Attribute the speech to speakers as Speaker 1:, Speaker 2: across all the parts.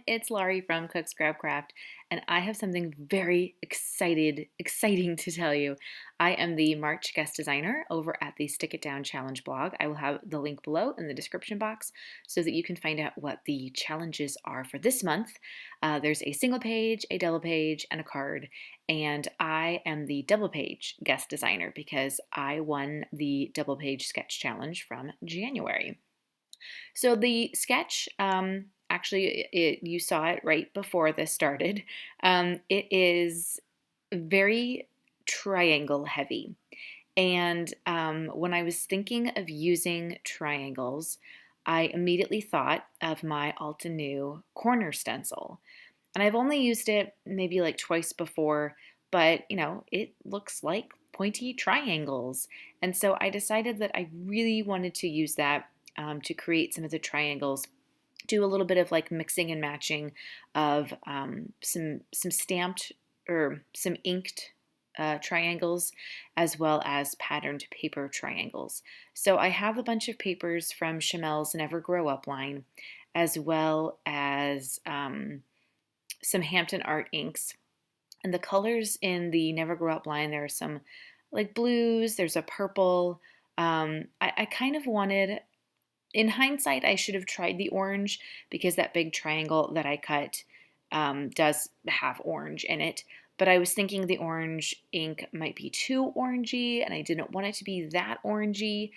Speaker 1: It's Laurie from Cook Scrap Craft, and I have something very exciting to tell you. I am the March guest designer over at the Stick It Down Challenge blog. I will have the link below in the description box so that you can find out what the challenges are for this month. There's a single page, a double page, and a card, and I am the double page guest designer because I won the double page sketch challenge from January. So the sketch, actually, you saw it right before this started. It is very triangle heavy. And when I was thinking of using triangles, I immediately thought of my Altenew corner stencil. And I've only used it maybe like twice before, but it looks like pointy triangles. And so I decided that I really wanted to use that to create some of the triangles. Do a little bit of like mixing and matching of some stamped or some inked triangles as well as patterned paper triangles. So I have a bunch of papers from Chamel's Never Grow Up line as well as some Hampton Art inks. And the colors in the Never Grow Up line, there are some like blues, there's a purple. I kind of wanted, in hindsight, I should have tried the orange because that big triangle that I cut does have orange in it. But I was thinking the orange ink might be too orangey, and I didn't want it to be that orangey.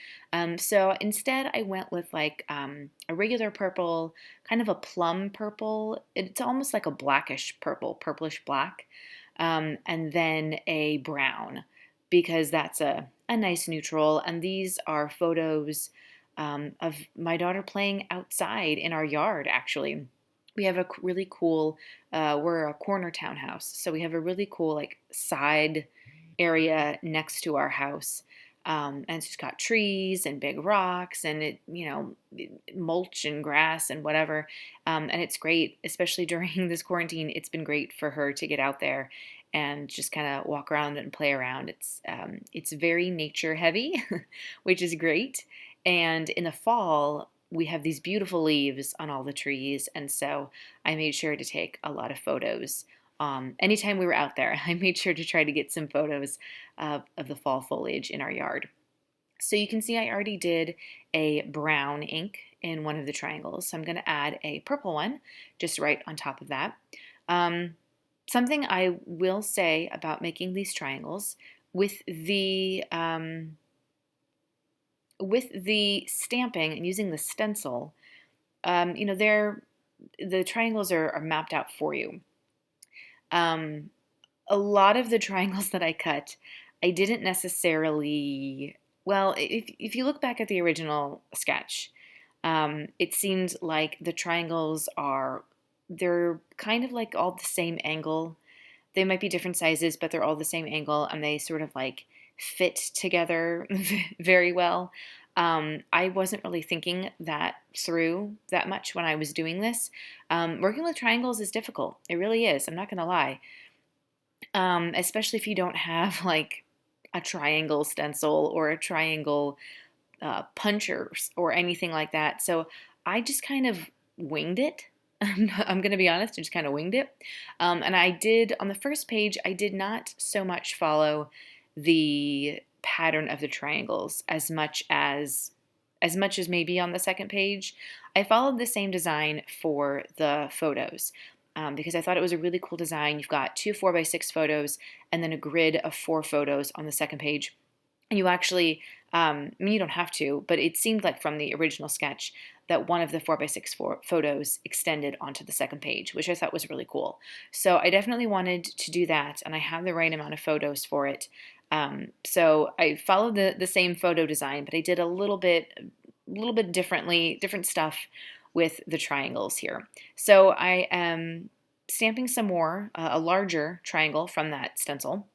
Speaker 1: So instead, I went with like a regular purple, kind of a plum purple. It's almost like a blackish purple, purplish black, and then a brown because that's a nice neutral. And these are photos of my daughter playing outside in our yard, actually. We have a really cool, we're a corner townhouse, so we have a really cool like side area next to our house. And it's just got trees and big rocks and mulch and grass and whatever. And it's great, especially during this quarantine. It's been great for her to get out there and just kind of walk around and play around. It's very nature heavy, which is great. And in the fall, we have these beautiful leaves on all the trees, and so I made sure to take a lot of photos. Anytime we were out there, I made sure to try to get some photos of the fall foliage in our yard. So you can see I already did a brown ink in one of the triangles, so I'm going to add a purple one just right on top of that. Something I will say about making these triangles with the stamping and using the stencil, the triangles are mapped out for you. A lot of the triangles that I cut, I didn't necessarily, well, if you look back at the original sketch, it seemed like the triangles they're kind of like all the same angle. They might be different sizes, but they're all the same angle, and they sort of like fit together very well. I wasn't really thinking that through that much when I was doing this. Working with triangles is difficult. It really is. I'm not going to lie. Especially if you don't have like a triangle stencil or a triangle puncher or anything like that. So I just kind of winged it. I'm going to be honest, I just kind of winged it. And I did, on the first page, I did not so much follow the pattern of the triangles as much as maybe on the second page. I followed the same design for the photos because I thought it was a really cool design. You've got two 4x6 photos and then a grid of 4 photos on the second page. And you actually, you don't have to, but it seemed like from the original sketch that one of the 4x6 photos extended onto the second page, which I thought was really cool. So I definitely wanted to do that, and I have the right amount of photos for it. So I followed the same photo design, but I did a little bit differently, different stuff with the triangles here. So I am stamping some more, a larger triangle from that stencil.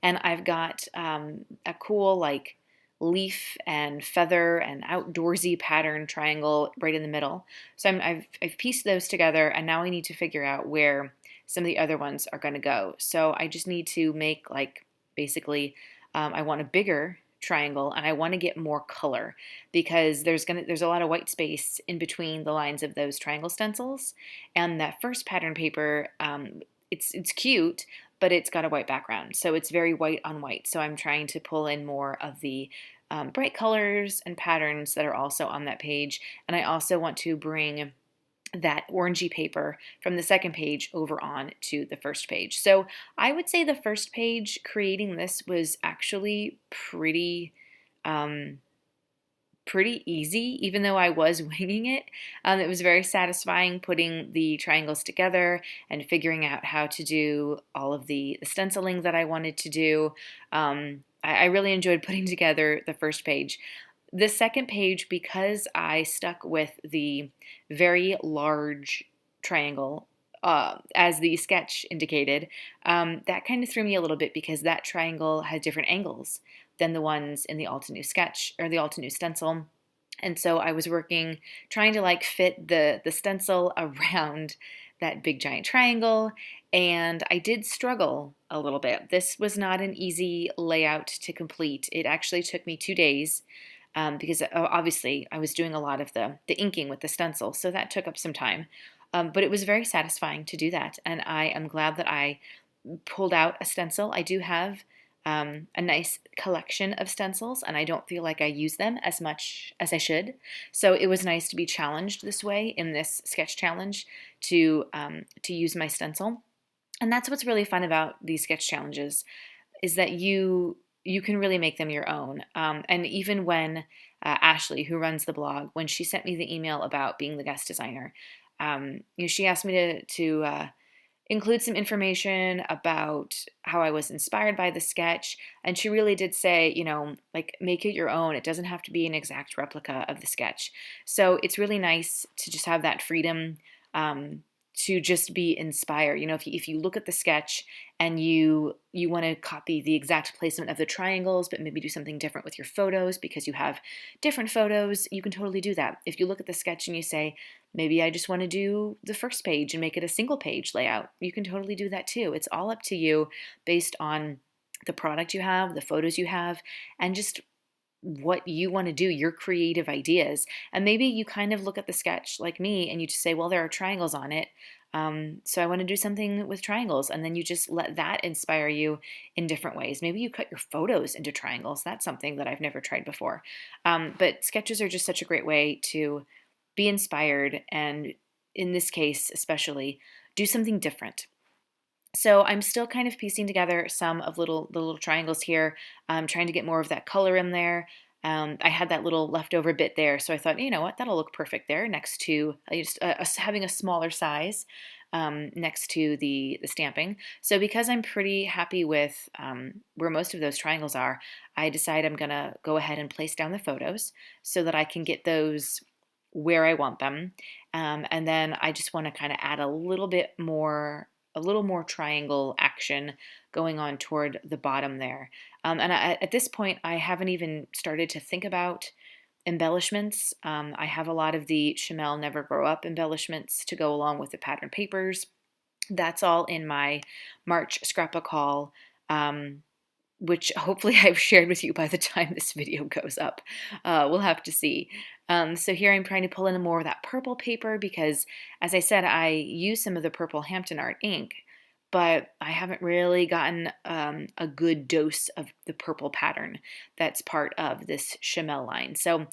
Speaker 1: And I've got a cool like leaf and feather and outdoorsy pattern triangle right in the middle. So I've pieced those together, and now I need to figure out where some of the other ones are going to go. So I just need to make like basically I want a bigger triangle, and I want to get more color because there's a lot of white space in between the lines of those triangle stencils. And that first pattern paper, it's cute, but it's got a white background, so it's very white on white. So I'm trying to pull in more of the bright colors and patterns that are also on that page. And I also want to bring that orangey paper from the second page over on to the first page. So I would say the first page creating this was actually um, pretty easy, even though I was winging it. It was very satisfying putting the triangles together and figuring out how to do all of the stenciling that I wanted to do. I really enjoyed putting together the first page. The second page, because I stuck with the very large triangle as the sketch indicated, that kind of threw me a little bit because that triangle has different angles than the ones in the Altenew sketch or the Altenew stencil. And so I was trying to like fit the stencil around that big giant triangle, and I did struggle a little bit. This was not an easy layout to complete. It actually took me 2 days because obviously I was doing a lot of the inking with the stencil, so that took up some time. But it was very satisfying to do that, and I am glad that I pulled out a stencil. I do have a nice collection of stencils, and I don't feel like I use them as much as I should. So it was nice to be challenged this way in this sketch challenge to use my stencil. And that's what's really fun about these sketch challenges is that you can really make them your own. And even when Ashley, who runs the blog, when she sent me the email about being the guest designer, she asked me to include some information about how I was inspired by the sketch. And she really did say, like, make it your own. It doesn't have to be an exact replica of the sketch. So it's really nice to just have that freedom to just be inspired. If you look at the sketch and you want to copy the exact placement of the triangles, but maybe do something different with your photos because you have different photos, you can totally do that. If you look at the sketch and you say, maybe I just want to do the first page and make it a single page layout, you can totally do that too. It's all up to you based on the product you have, the photos you have, and just what you want to do, your creative ideas. And maybe you kind of look at the sketch like me and you just say, well, there are triangles on it. So I want to do something with triangles. And then you just let that inspire you in different ways. Maybe you cut your photos into triangles. That's something that I've never tried before. But sketches are just such a great way to be inspired. And in this case, especially, do something different. So I'm still kind of piecing together some of the little triangles here. I'm trying to get more of that color in there. I had that little leftover bit there, so I thought, you know what, that'll look perfect there next to just having a smaller size next to the stamping. So because I'm pretty happy with where most of those triangles are, I decide I'm going to go ahead and place down the photos so that I can get those where I want them. And then I just want to kind of add a little more triangle action going on toward the bottom there. At this point, I haven't even started to think about embellishments. I have a lot of the Chamel Never Grow Up embellishments to go along with the pattern papers. That's all in my March scrapbook haul, which hopefully I've shared with you by the time this video goes up. We'll have to see. So here I'm trying to pull in more of that purple paper because, as I said, I use some of the purple Hampton Art ink, but I haven't really gotten a good dose of the purple pattern that's part of this Chamel line. So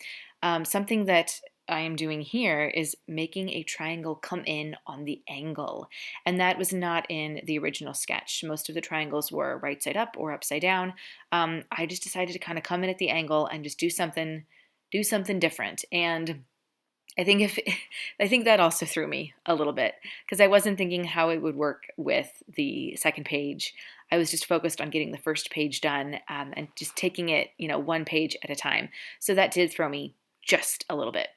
Speaker 1: something that I am doing here is making a triangle come in on the angle. And that was not in the original sketch. Most of the triangles were right side up or upside down. I just decided to kind of come in at the angle and just do something different. And I think that also threw me a little bit because I wasn't thinking how it would work with the second page. I was just focused on getting the first page done and just taking it, one page at a time. So that did throw me just a little bit.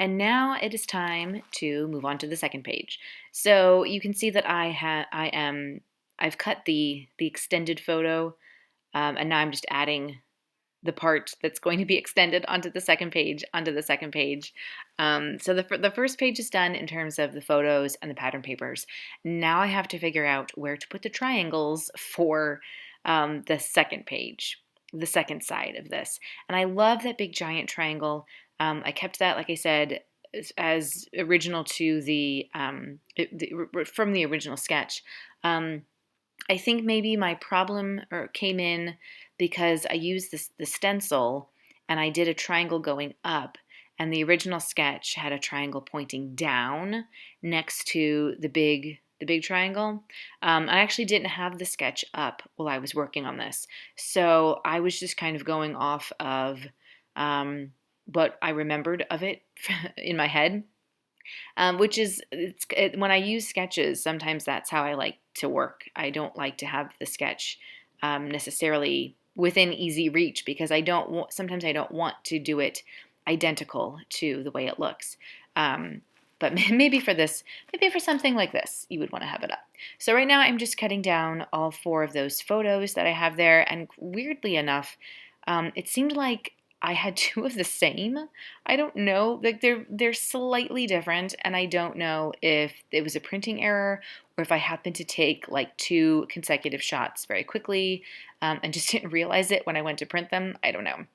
Speaker 1: And now it is time to move on to the second page. So you can see that I've cut the extended photo, and now I'm just adding the part that's going to be extended onto the second page. So the first page is done in terms of the photos and the pattern papers. Now I have to figure out where to put the triangles for the second page. the second side of this. And I love that big giant triangle. I kept that, like I said, as original to from the original sketch. I think maybe my problem came in because I used the stencil and I did a triangle going up, and the original sketch had a triangle pointing down next to the big triangle. I actually didn't have the sketch up while I was working on this, so I was just kind of going off of what I remembered of it in my head. Which is when I use sketches, sometimes that's how I like to work. I don't like to have the sketch necessarily within easy reach because sometimes I don't want to do it identical to the way it looks. But maybe for something like this, you would want to have it up. So right now I'm just cutting down all 4 of those photos that I have there, and weirdly enough, it seemed like I had 2 of the same. I don't know, like they're slightly different, and I don't know if it was a printing error or if I happened to take like 2 consecutive shots very quickly and just didn't realize it when I went to print them. I don't know.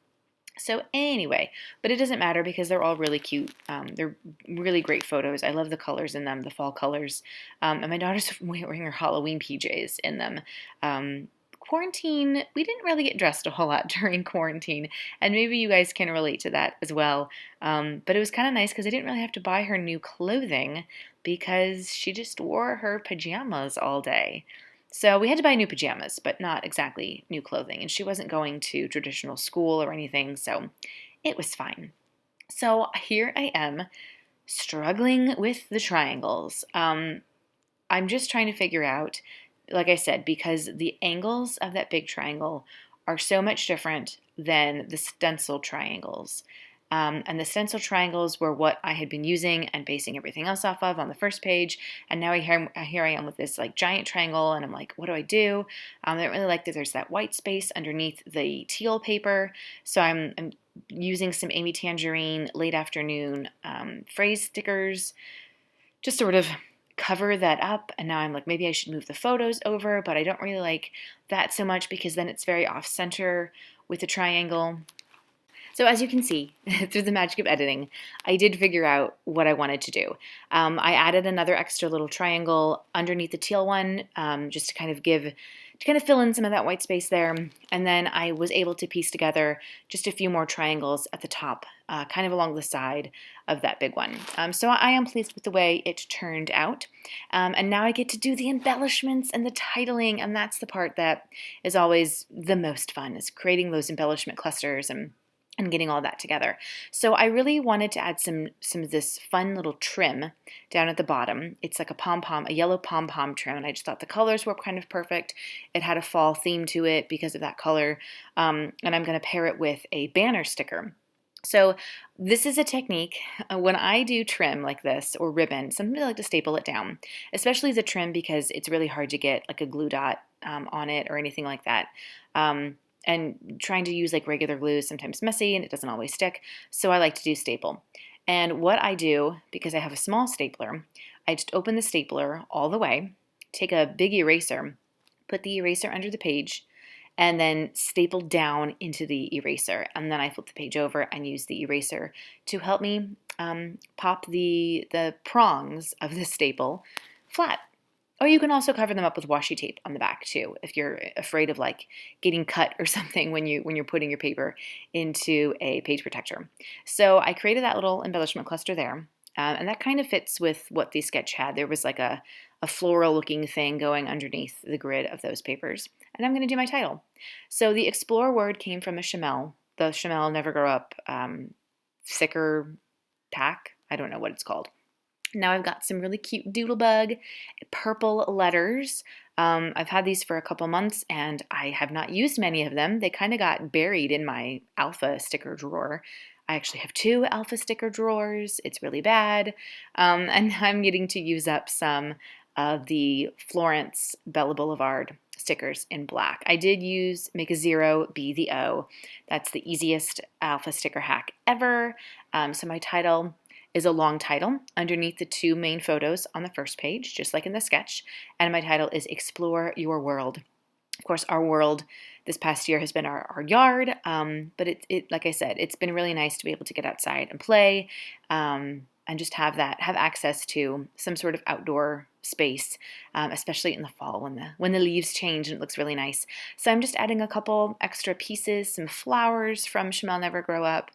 Speaker 1: So anyway, but it doesn't matter because they're all really cute. They're really great photos. I love the colors in them, the fall colors. And my daughter's wearing her Halloween PJs in them. Quarantine, we didn't really get dressed a whole lot during quarantine, and maybe you guys can relate to that as well. But it was kind of nice because I didn't really have to buy her new clothing because she just wore her pajamas all day. So we had to buy new pajamas, but not exactly new clothing, and she wasn't going to traditional school or anything, so it was fine. So here I am struggling with the triangles. I'm just trying to figure out, like I said, because the angles of that big triangle are so much different than the stencil triangles. And the stencil triangles were what I had been using and basing everything else off of on the first page. And now here I am with this like giant triangle, and I'm like, what do I do? I don't really like that there's that white space underneath the teal paper. So I'm using some Amy Tangerine late afternoon phrase stickers just sort of cover that up. And now I'm like, maybe I should move the photos over, but I don't really like that so much because then it's very off center with the triangle. So as you can see, through the magic of editing, I did figure out what I wanted to do. I added another extra little triangle underneath the teal one, just to kind of fill in some of that white space there. And then I was able to piece together just a few more triangles at the top, kind of along the side of that big one. So I am pleased with the way it turned out. And now I get to do the embellishments and the titling, and that's the part that is always the most fun, is creating those embellishment clusters and getting all that together. So I really wanted to add some of this fun little trim down at the bottom. It's like a yellow pom-pom trim, and I just thought the colors were kind of perfect. It had a fall theme to it because of that color, and I'm going to pair it with a banner sticker. So this is a technique. When I do trim like this or ribbon, sometimes I like to staple it down, especially the trim because it's really hard to get like a glue dot on it or anything like that. And trying to use like regular glue is sometimes messy and it doesn't always stick, so I like to do staple. And what I do, because I have a small stapler, I just open the stapler all the way, take a big eraser, put the eraser under the page, and then staple down into the eraser. And then I flip the page over and use the eraser to help me pop the prongs of the staple flat. Or you can also cover them up with washi tape on the back too, if you're afraid of like getting cut or something when you're putting your paper into a page protector. So I created that little embellishment cluster there, and that kind of fits with what the sketch had. There was like a floral looking thing going underneath the grid of those papers. And I'm going to do my title. So the explore word came from a Chamel, the Chamel Never Grow Up thicker pack. I don't know what it's called. Now I've got some really cute doodlebug purple letters. I've had these for a couple months and I have not used many of them. They kind of got buried in my alpha sticker drawer. I actually have 2 alpha sticker drawers. It's really bad. And I'm getting to use up some of the Florence Bella Boulevard stickers in black. I did make a 0, be the O. That's the easiest alpha sticker hack ever. So my title is a long title underneath the 2 main photos on the first page, just like in the sketch. And my title is Explore Your World. Of course, our world this past year has been our yard, but like I said, it's been really nice to be able to get outside and play, and just have access to some sort of outdoor space, especially in the fall when the leaves change and it looks really nice. So I'm just adding a couple extra pieces, some flowers from Shemel Never Grow Up,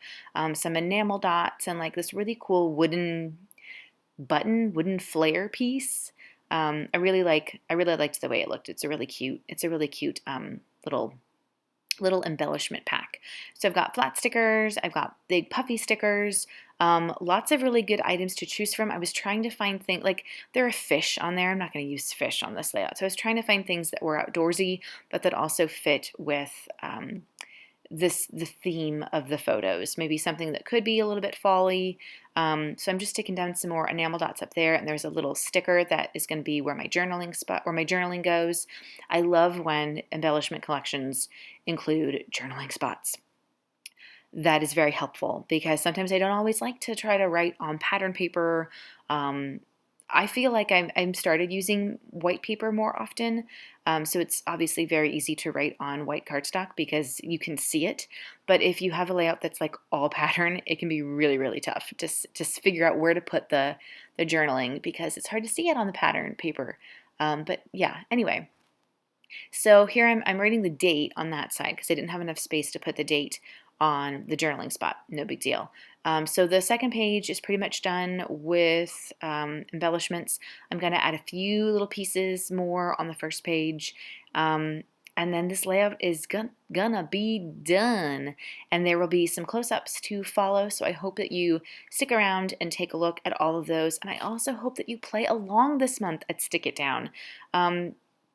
Speaker 1: some enamel dots, and like this really cool wooden flare piece. I really liked the way it looked. It's a really cute little embellishment pack. So I've got flat stickers, I've got big puffy stickers, lots of really good items to choose from. I was trying to find things like there are fish on there. I'm not going to use fish on this layout. So I was trying to find things that were outdoorsy, but that also fit with the theme of the photos. Maybe something that could be a little bit fall-y. So I'm just sticking down some more enamel dots up there, and there's a little sticker that is going to be where my journaling goes. I love when embellishment collections include journaling spots. That is very helpful because sometimes I don't always like to try to write on pattern paper. I feel like I'm started using white paper more often, so it's obviously very easy to write on white cardstock because you can see it. But if you have a layout that's like all pattern, it can be really, really tough to just figure out where to put the journaling because it's hard to see it on the pattern paper. But yeah, anyway. So here I'm writing the date on that side because I didn't have enough space to put the date on the journaling spot. No big deal. So the second page is pretty much done with embellishments. I'm going to add a few little pieces more on the first page. And then this layout is gonna be done. And there will be some close-ups to follow. So I hope that you stick around and take a look at all of those. And I also hope that you play along this month at Stick It Down.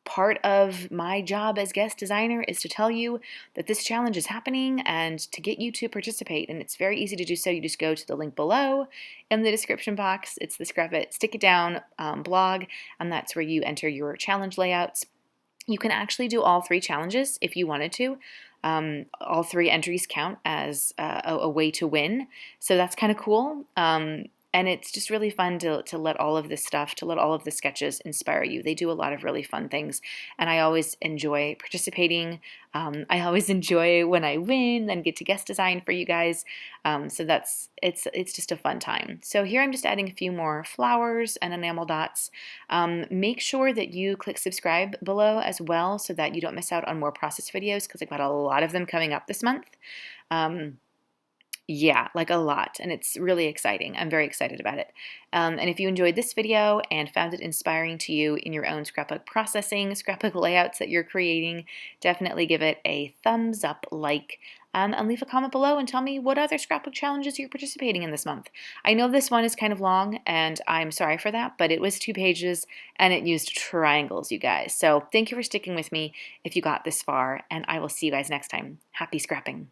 Speaker 1: Part of my job as guest designer is to tell you that this challenge is happening and to get you to participate. And it's very easy to do so. You just go to the link below in the description box. It's the Stick It Down blog, and that's where you enter your challenge layouts. You can actually do all 3 challenges if you wanted to. All 3 entries count as a way to win. So that's kind of cool. And it's just really fun to let all of this stuff, to let all of the sketches inspire you. They do a lot of really fun things, and I always enjoy participating. I always enjoy when I win and get to guest design for you guys. So it's just a fun time. So here I'm just adding a few more flowers and enamel dots. Make sure that you click subscribe below as well so that you don't miss out on more process videos because I've got a lot of them coming up this month. Yeah, like a lot, and it's really exciting. I'm very excited about it. And if you enjoyed this video and found it inspiring to you in your own scrapbook processing, scrapbook layouts that you're creating, definitely give it a thumbs up, and leave a comment below and tell me what other scrapbook challenges you're participating in this month. I know this one is kind of long, and I'm sorry for that, but it was 2 pages, and it used triangles, you guys. So thank you for sticking with me if you got this far, and I will see you guys next time. Happy scrapping!